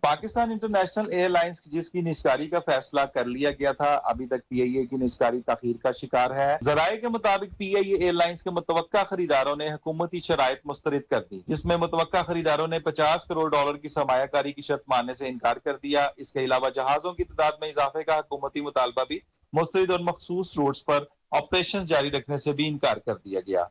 Pakistan international airlines जिसकी निजकारी का फैसला कर लिया गया था, अभी तक पीआईए की निजकारी ताखीर का शिकार है। जराये के मुताबिक पीआईए एयरलाइंस के मुतवक्का खरीदारों ने हुकूमती शराइत मुस्तरद कर दी, जिसमें मुतवक्का खरीदारों ने $50 करोड़ की सरमायाकारी की शर्त मानने से इनकार कर दिया। इसके अलावा जहाजों की तादाद में इजाफे का हुकूमती मुतालबा भी मुस्तरद और मखसूस रूट्स पर ऑपरेशन जारी रखने से भी इनकार कर दिया गया।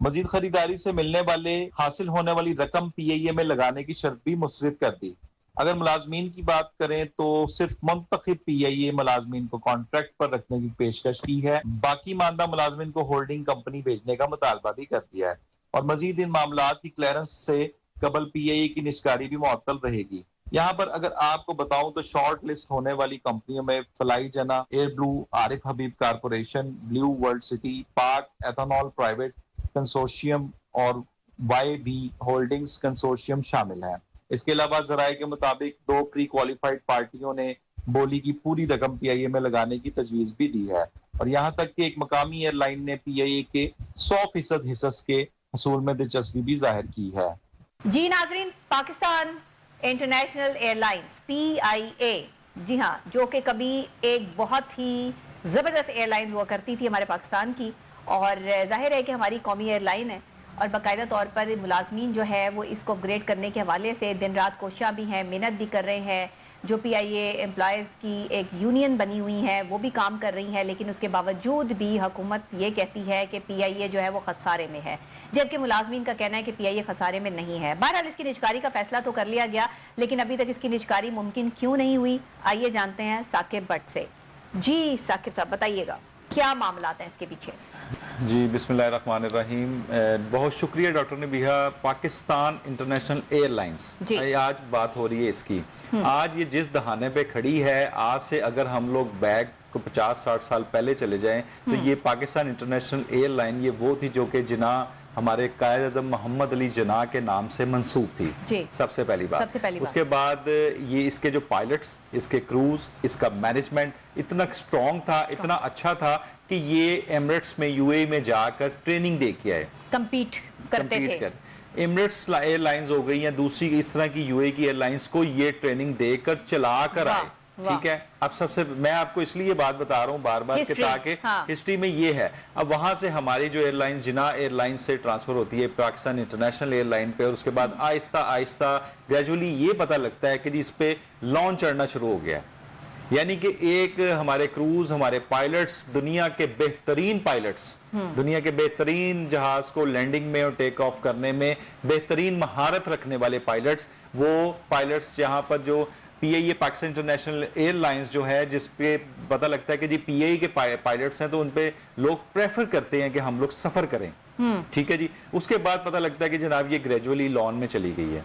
मजीद खरीदारी से मिलने वाले हासिल होने वाली रकम पीआईए में लगाने की शर्त भी मुस्तरद कर दी। अगर मुलाजमीन की बात करें तो सिर्फ मुंतखब पीआईए मुलाजमीन को कॉन्ट्रैक्ट पर रखने की पेशकश की है, बाकी मानदा मुलाजमीन को होल्डिंग कंपनी भेजने का मुतालबा भी कर दिया है और मजीद इन मामलात की क्लियरेंस से कबल पीआईए की निजकारी भी मुअत्तल रहेगी। यहाँ पर अगर आपको बताऊं तो शॉर्ट लिस्ट होने वाली कंपनियों में फ्लाई जना, एयर ब्लू, आरिफ हबीब कारपोरेशन, ब्लू वर्ल्ड सिटी, पाक एथेनॉल प्राइवेट कंसोर्शियम और YB होल्डिंग्स कंसोर्शियम शामिल है। इसके अलावा जराये के मुताबिक 2 प्री क्वालिफाइड पार्टियों ने बोली की पूरी रकम पीआईए में लगाने की तजवीज भी दी है और यहाँ तक कि एक मकामी एयरलाइन ने पीआईए के 100% हिस्स के हसूल में दिलचस्पी भी जाहिर की है। जी नाजरीन, पाकिस्तान इंटरनेशनल एयरलाइंस PIA, जी हाँ, जो कि कभी एक बहुत ही ज़बरदस्त एयरलाइन हुआ करती थी हमारे पाकिस्तान की और जाहिर है कि हमारी कौमी एयरलाइन है और बाकायदा तौर पर मुलाजमीन जो है वो इसको अपग्रेड करने के हवाले से दिन रात कोशिशां भी हैं, मेहनत भी कर रहे हैं। जो PIA एम्प्लॉयज़ की एक यूनियन बनी हुई है वो भी काम कर रही है, लेकिन उसके बावजूद भी हुकूमत ये कहती है कि PIA जो है वो खसारे में है, जबकि मुलाजमीन का कहना है कि PIA खसारे में नहीं है। बहरहाल इसकी निजकारी का फैसला तो कर लिया गया, लेकिन अभी तक इसकी निजकारी मुमकिन क्यों नहीं हुई, आइए जानते हैं साकिब भट्ट से। जी साकिब साहब, बताइएगा क्या मामलात हैं इसके पीछे। जी बिस्मिल्लाहिर्रहमानिर्रहीम, बहुत शुक्रिया doctor Nabiha. Pakistan international airlines, आज बात हो रही है इसकी। आज ये जिस दहाने पे खड़ी है, आज से अगर हम लोग बैग को 50-60 साल पहले चले जाएं तो ये पाकिस्तान इंटरनेशनल एयरलाइन ये वो थी जो कि जिना हमारे कायद आज़म मोहम्मद अली जिन्ना के नाम से मंसूब थी। सबसे पहली बात। उसके बाद ये इसके जो पायलट्स, इसके क्रूज, इसका मैनेजमेंट इतना स्ट्रॉन्ग था, इतना अच्छा था कि ये एमिरेट्स में UAE में जाकर ट्रेनिंग दे के आए, कम्पीट करते थे। एमिरेट्स एयरलाइंस हो गई या दूसरी इस तरह की UAE की एयरलाइंस को ये ट्रेनिंग देकर चला कर आए। ठीक है, अब सबसे मैं आपको इसलिए बात बता रहा हूँ बार बार कि ताकि हिस्ट्री में ये है। अब वहां से हमारी जो एयरलाइन जिना एयरलाइन से ट्रांसफर होती है पाकिस्तान इंटरनेशनल एयरलाइन पे और उसके बाद आहिस्ता आहिस्ता ग्रेजुअली ये पता लगता है कि जी इस पे लॉन्च चढ़ना शुरू हो गया, यानी कि एक हमारे क्रूज, हमारे पायलट्स, दुनिया के बेहतरीन पायलट्स, दुनिया के बेहतरीन जहाज को लैंडिंग में और टेक ऑफ करने में बेहतरीन महारत रखने वाले पायलट्स, वो पायलट्स यहाँ पर जो PIA पाकिस्तान इंटरनेशनल एयरलाइंस जो है, जिस पे पता लगता है कि जी PIA के पायलट्स हैं तो उन पे लोग प्रेफर करते हैं कि हम लोग सफर करें। ठीक है जी। उसके बाद पता लगता है कि जनाब ये ग्रेजुअली लॉन में चली गई है,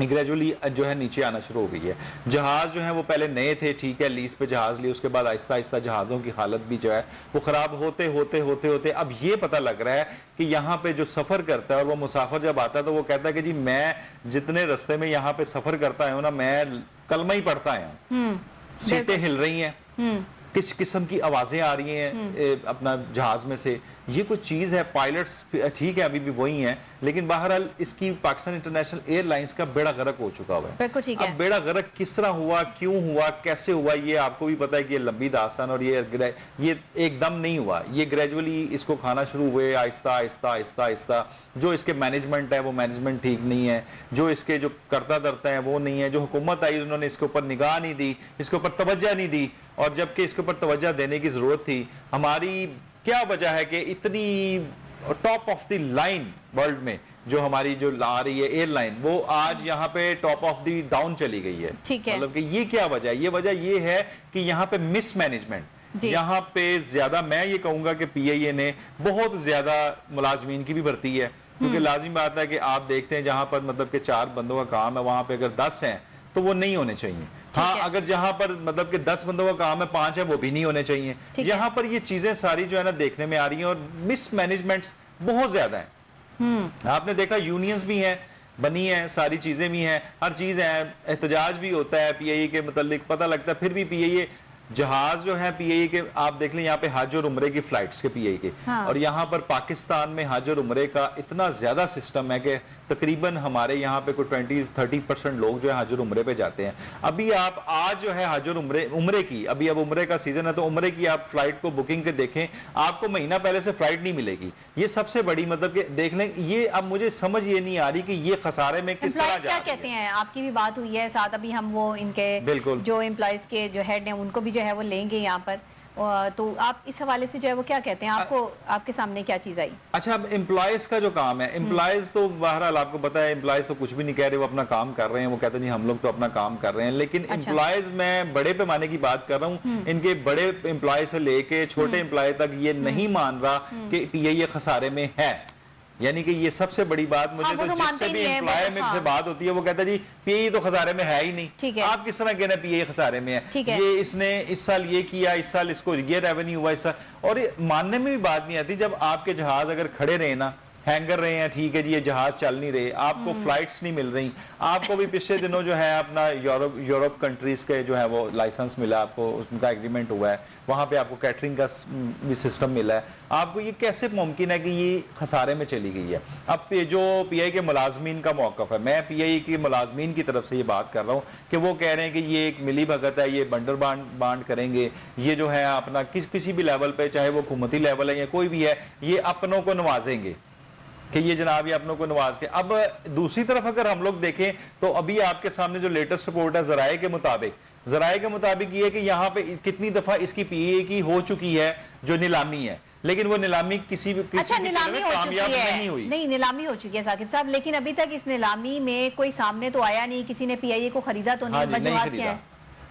ग्रेजुअली जो है नीचे आना शुरू हो गई है। जहाज जो है वो पहले नए थे, ठीक है, लीज पे जहाज लिए, उसके बाद आहिस्ता आहिस्ता जहाज़ों की हालत भी जो है वो ख़राब होते होते होते होते अब ये पता लग रहा है कि यहाँ पे जो सफ़र करता है और वो मुसाफिर जब आता है तो वो कहता है कि जी मैं जितने रस्ते में यहाँ पे सफ़र करता हूँ ना, मैं कलमा ही पढ़ता हूँ, सीटें हिल रही हैं, किस किस्म की आवाज़ें आ रही हैं अपना जहाज में से, ये कोई चीज़ है। पायलट्स ठीक है अभी भी वही हैं, लेकिन बहरहाल इसकी पाकिस्तान इंटरनेशनल एयरलाइंस का बेड़ा गर्क हो चुका हुआ है। अब बेड़ा गर्क किस तरह हुआ, क्यों हुआ, कैसे हुआ, ये आपको भी पता है कि ये लंबी दास्तान और ये एकदम नहीं हुआ, ये ग्रेजुअली इसको खाना शुरू हुए आहिस्ता आहिस्ता आहिस्ता आहिस्ता। जो इसके मैनेजमेंट है वो मैनेजमेंट ठीक नहीं है, जो इसके जो करता धरता है वो नहीं है, जो हुकूमत आई उन्होंने इसके ऊपर निगाह नहीं दी, इसके ऊपर तवज्जो नहीं दी, और जबकि इसके ऊपर तवज्जो देने की जरूरत थी। हमारी क्या वजह है कि इतनी top of the line world में जो हमारी जो आ रही है एयरलाइन, वो आज यहाँ पे टॉप ऑफ द डाउन चली गई है। मतलब कि ये क्या वजह है? ये वजह ये है कि यहाँ पे मिसमैनेजमेंट, यहाँ पे ज्यादा, मैं ये कहूंगा कि PIA ने बहुत ज्यादा मुलाजमीन की भी भर्ती है, क्योंकि लाजमी बात है कि आप देखते हैं जहां पर मतलब कि 4 बंदों का काम है, वहां पे अगर 10 हैं तो वो नहीं होने चाहिए। हाँ, अगर जहां पर मतलब कि 10 बंदों का काम है, 5 है, वो भी नहीं होने चाहिए। यहाँ पर ये चीजें सारी जो है ना देखने में आ रही हैं और मिसमैनेजमेंट्स बहुत ज्यादा है। आपने देखा यूनियंस भी हैं, बनी है, सारी चीजें भी हैं, हर चीज है, एहतजाज भी होता है PIA के मुतालिक, पता लगता है, फिर भी PIA जहाज जो है PIA के, आप देख लें यहाँ पे हज और उम्रे की फ्लाइट्स के PIA के, और यहाँ पर पाकिस्तान में हज और उम्रे का इतना ज्यादा सिस्टम है कि तकरीबन हमारे यहाँ पे कोई 20-30% लोग जो है हज और उम्रे पे जाते हैं। अभी आप आज जो है हज और उम्रे की, अभी अब उम्रे का सीजन है तो उम्रे की आप फ्लाइट को बुकिंग के देखें, आपको महीना पहले से फ्लाइट नहीं मिलेगी। ये सबसे बड़ी मतलब कि देख लें, ये अब मुझे समझ ये नहीं आ रही कि ये खसारे में किस तरह क्या कहते हैं। आपकी भी बात हुई है साथ, अभी हम वो इनके बिल्कुल जो एम्प्लॉइज के जो हेड हैं उनको भी जो है वो लेंगे यहाँ पर, तो आप इस हवाले से जो है वो क्या कहते हैं, आपको आपके सामने क्या चीज आई? अच्छा, अब एम्प्लॉयज का जो काम है, एम्प्लॉयज तो बहरहाल आपको पता है, एम्प्लॉयज तो कुछ भी नहीं कह रहे, वो अपना काम कर रहे हैं, वो कहते हैं हम लोग तो अपना काम कर रहे हैं। लेकिन एम्प्लॉयज मैं बड़े पैमाने की बात कर रहा हूँ, इनके बड़े एम्प्लॉय से लेके छोटे एम्प्लॉय तक ये नहीं मान रहा कि पीआईए खसारे में है। यानी कि ये सबसे बड़ी बात मुझे तो जिससे भी एम्प्लॉय में से बात होती है वो कहता है जी पीआईए तो खसारे में है ही नहीं, आप किस तरह कहना पीआईए खसारे में है, ये इसने इस साल ये किया, इस साल इसको ये रेवेन्यू हुआ, इस साल। और ये मानने में भी बात नहीं आती, जब आपके जहाज अगर खड़े रहे ना, हैंगर रहे हैं, ठीक है जी, ये जहाज चल नहीं रहे, आपको फ्लाइट्स नहीं मिल रही, आपको भी पिछले दिनों जो है अपना यूरोप कंट्रीज के जो है वो लाइसेंस मिला, आपको उनका एग्रीमेंट हुआ है, वहां पे आपको कैटरिंग का भी सिस्टम मिला है, आपको ये कैसे मुमकिन है कि ये खसारे में चली गई है? अब जो पीआई के मुलाजमीन का मौकफ है, मैं पीआई के मुलाजमीन की तरफ से ये बात कर रहा हूँ कि वो कह रहे हैं कि ये एक मिली भगत है, ये बंडर बांड करेंगे, ये जो है अपना किसी भी लेवल पे, चाहे वो हुकूमती लेवल है या कोई भी है, ये अपनों को नवाजेंगे कि ये जनाब ये अपनों को नवाज के। अब दूसरी तरफ अगर हम लोग देखें तो अभी आपके सामने जो लेटेस्ट रिपोर्ट है ज़राए के मुताबिक ये कि यहाँ पे कितनी दफा इसकी पीए की हो चुकी है जो नीलामी है, लेकिन वो नीलामी किसी नीलामी कामयाब नहीं हुई। नहीं, नीलामी हो चुकी है साकिब साहब, लेकिन अभी तक इस नीलामी में कोई सामने तो आया नहीं, किसी ने पीआईए को खरीदा तो नहीं, नहीं खरीदा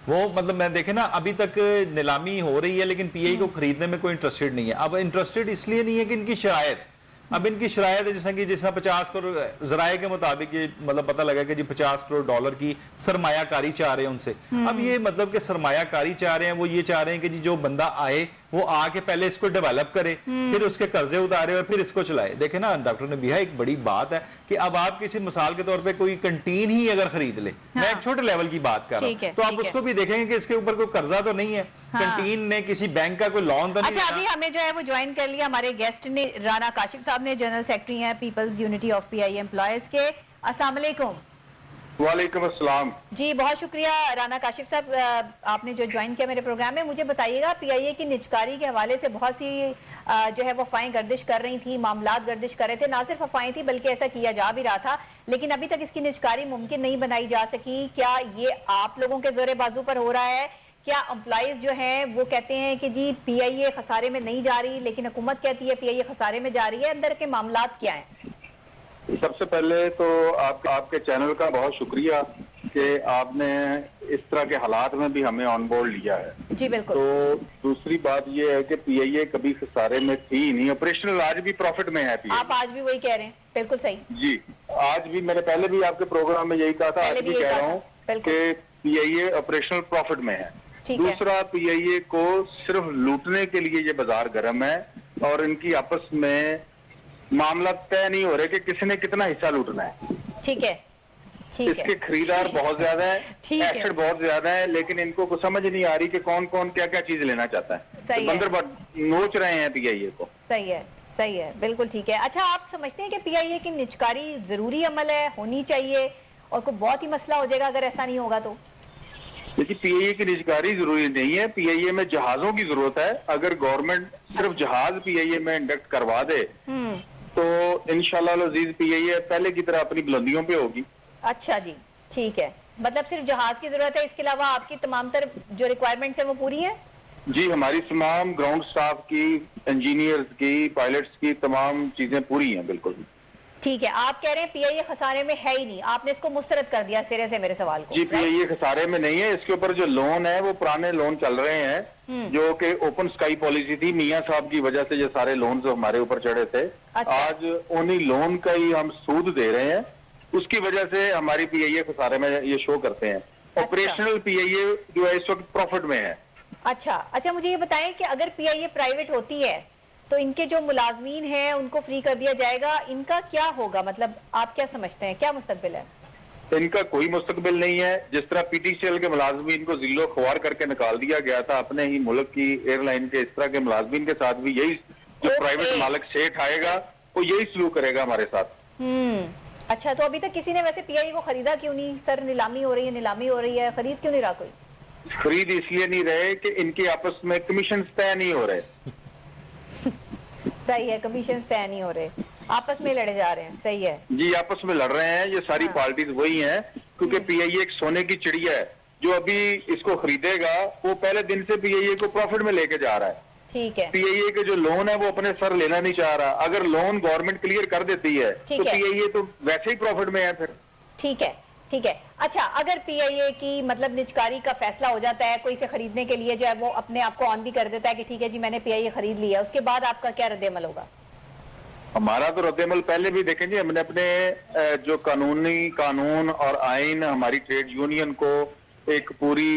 वो, मतलब मैं देखे ना अभी तक नीलामी हो रही है लेकिन पीआई को खरीदने में कोई इंटरेस्टेड नहीं है। अब इंटरेस्टेड इसलिए नहीं है कि इनकी शरायत, अब इनकी शरायत है जिस 50 करोड़ ज़राए के मुताबिक ये मतलब पता लगा कि जी 50 करोड़ डॉलर की सरमायाकारी चाह रहे हैं उनसे। अब ये मतलब कि सरमायाकारी चाह रहे हैं, वो ये चाह रहे हैं कि जी जो बंदा आए वो आके पहले इसको डेवलप करे, फिर उसके कर्जे उतारे और फिर इसको चलाए। देखे ना डॉक्टर ने भी है, एक बड़ी बात है कि अब आप किसी मिसाल के तौर पे कोई कंटीन ही अगर खरीद ले, मैं एक छोटे लेवल की बात कर रहा हूँ, तो आप उसको भी देखेंगे कि इसके ऊपर कोई कर्जा तो नहीं है, कंटीन ने किसी बैंक का कोई लोन तो नहीं। अच्छा, अभी हमें जो है वो ज्वाइन कर लिया हमारे गेस्ट ने, राना काशिफ साहब ने, जनरल सेक्रेटरी हैं people's unity of PIA employees के। अस्सलाम वालेकुम। वालेकुम अस्सलाम जी, बहुत शुक्रिया राना काशिफ साहब, आपने जो ज्वाइन किया मेरे प्रोग्राम में। मुझे बताइएगा, पीआईए की निजकारी के हवाले से बहुत सी जो है वो अफवाहें गर्दिश कर रही थी, मामलात गर्दिश कर रहे थे, ना सिर्फ अफवाहें थी बल्कि ऐसा किया जा भी रहा था, लेकिन अभी तक इसकी निजकारी मुमकिन नहीं बनाई जा सकी। क्या ये आप लोगों के जोरे बाजू पर हो रहा है? क्या एम्प्लॉइज जो हैं वो कहते हैं कि जी पीआईए खसारे में नहीं जा रही, लेकिन हुकूमत कहती है पीआईए खसारे में जा रही है? अंदर के मामलात क्या हैं? सबसे पहले तो आपके चैनल का बहुत शुक्रिया कि आपने इस तरह के हालात में भी हमें ऑन बोर्ड लिया है। जी बिल्कुल। तो दूसरी बात ये है कि पीआईए कभी खसारे में थी नहीं, ऑपरेशनल आज भी प्रॉफिट में है पीआईए। आप आज भी वही कह रहे हैं, बिल्कुल सही। जी, आज भी, मैंने पहले भी आपके प्रोग्राम में यही कहा था, आज भी कह रहा हूँ कि पीआईए ऑपरेशनल प्रॉफिट में है। दूसरा, पीआईए को सिर्फ लूटने के लिए ये बाजार गर्म है और इनकी आपस में मामला तय नहीं हो रहे कि किसने कितना हिस्सा लूटना है। ठीक है, इसके खरीदार बहुत ज्यादा है, एसेट बहुत ज्यादा है, लेकिन इनको कुछ समझ नहीं आ रही कि कौन कौन क्या क्या चीज लेना चाहता है। सही बंदर नोच रहे हैं पीआईए को। सही है, सही है, बिल्कुल ठीक है। अच्छा, आप समझते हैं कि पीआईए की निजकारी जरूरी अमल है, होनी चाहिए, और कोई बहुत ही मसला हो जाएगा अगर ऐसा नहीं होगा तो? देखिए, पीआईए की निजकारी जरूरी नहीं है, पीआईए में जहाजों की जरूरत है। अगर गवर्नमेंट सिर्फ जहाज पीआईए में इंडक्ट करवा दे तो इंशाल्लाह अजीज पीआईए पहले की तरह अपनी बुलंदियों पे होगी। अच्छा जी, ठीक है, मतलब सिर्फ जहाज की जरूरत है, इसके अलावा आपकी तमाम तर जो रिक्वायरमेंट्स है वो पूरी है? जी, हमारी तमाम ग्राउंड स्टाफ की, इंजीनियर्स की, पायलट्स की तमाम चीजें पूरी हैं। बिल्कुल ठीक है। आप कह रहे हैं पीआईए खसारे में है ही नहीं, आपने इसको मुस्तरद कर दिया सिरे से मेरे सवाल को। जी, पीआईए खसारे में नहीं है। इसके ऊपर जो लोन है वो पुराने लोन चल रहे हैं जो कि ओपन स्काई पॉलिसी थी, मियां साहब की वजह से ये सारे लोन जो हमारे ऊपर चढ़े थे। अच्छा। आज उन्हीं लोन का ही हम सूद दे रहे हैं, उसकी वजह से हमारी पीआईए खसारे में ये शो करते हैं। ऑपरेशनल पीआईए जो है इस वक्त प्रॉफिट में है। अच्छा, मुझे ये बताएं कि अगर पीआईए प्राइवेट होती है तो इनके जो मुलाजमीन हैं उनको फ्री कर दिया जाएगा, इनका क्या होगा? मतलब आप क्या समझते हैं, क्या मुस्तकबिल है इनका? कोई मुस्तकबिल नहीं है। जिस तरह पीटीसीएल के मुलाजमीन को जिल्लो ख्वार करके निकाल दिया गया था अपने ही मुल्क की एयरलाइन के, इस तरह के मुलाजमीन के साथ भी यही जो प्राइवेट मालिक सेठ आएगा वो यही सलूक करेगा हमारे साथ। अच्छा, तो अभी तक किसी ने वैसे पीआईए को खरीदा क्यों नहीं सर? नीलामी हो रही है, खरीद क्यों नहीं रहा कोई? खरीद इसलिए नहीं रहे कि इनके आपस में कमीशन तय नहीं हो रहे। सही है, कमीशन तय नहीं हो रहे, आपस में लड़े जा रहे हैं। सही है जी, आपस में लड़ रहे हैं। ये सारी पार्टीज वही हैं, क्योंकि पीआईए एक सोने की चिड़िया है। जो अभी इसको खरीदेगा वो पहले दिन से पीआईए को प्रॉफिट में लेके जा रहा है। ठीक है, पीआईए के जो लोन है वो अपने सर लेना नहीं चाह रहा। अगर लोन गवर्नमेंट क्लियर कर देती है तो पीआईए तो वैसे ही प्रॉफिट में है फिर। ठीक है, ठीक है। अच्छा, अगर पीआईए की मतलब निजकारी का फैसला हो जाता है, कोई से खरीदने के लिए जो है वो अपने आप को ऑन भी कर देता है कि ठीक है जी मैंने पीआईए खरीद लिया, उसके बाद आपका क्या रद्द-ए-अमल होगा? हमारा तो रद्द-ए-अमल पहले भी देखेंगे। हमने अपने जो कानून और आइन हमारी ट्रेड यूनियन को एक पूरी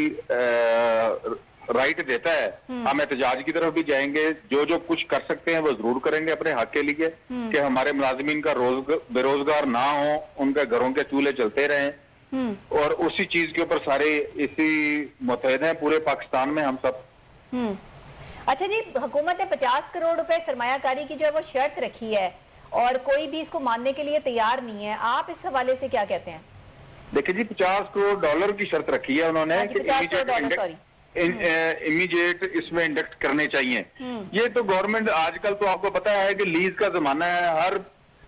राइट देता है। हम एहतजाज की तरफ भी जाएंगे, जो कुछ कर सकते हैं वो जरूर करेंगे अपने हक के लिए, कि हमारे मुलाजिमीन का बेरोजगार ना हो, उनके घरों के चूल्हे चलते रहें। और उसी चीज के ऊपर सारे इसी मुतहद हैं पूरे पाकिस्तान में हम सब। अच्छा जी, हुकूमत ने 50 करोड़ रुपए सरमायाकारी की जो है वो शर्त रखी है और कोई भी इसको मानने के लिए तैयार नहीं है, आप इस हवाले से क्या कहते हैं? देखिए जी, 50 करोड़ डॉलर की शर्त रखी है उन्होंने कि इमीडिएट इसमें इंडक्ट करने चाहिए। ये तो गवर्नमेंट, आजकल तो आपको पता है कि लीज का जमाना है, हर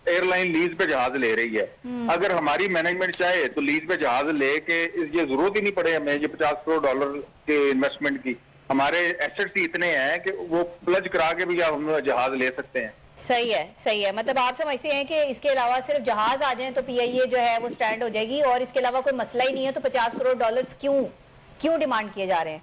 एयरलाइन लीज पे जहाज ले रही है। अगर हमारी मैनेजमेंट चाहे तो लीज पे जहाज लेके ये जरूरत ही नहीं पड़े हमें ये 50 करोड़ डॉलर के इन्वेस्टमेंट की। हमारे एसेट्स इतने हैं कि वो प्लज करा के भी हम जहाज ले सकते हैं। सही है, सही है। मतलब आप समझते हैं कि इसके अलावा सिर्फ जहाज आ जाएं तो पीआईए जो है वो स्टैंड हो जाएगी और इसके अलावा कोई मसला ही नहीं है, तो 50 करोड़ डॉलर्स क्यों डिमांड किए जा रहे हैं?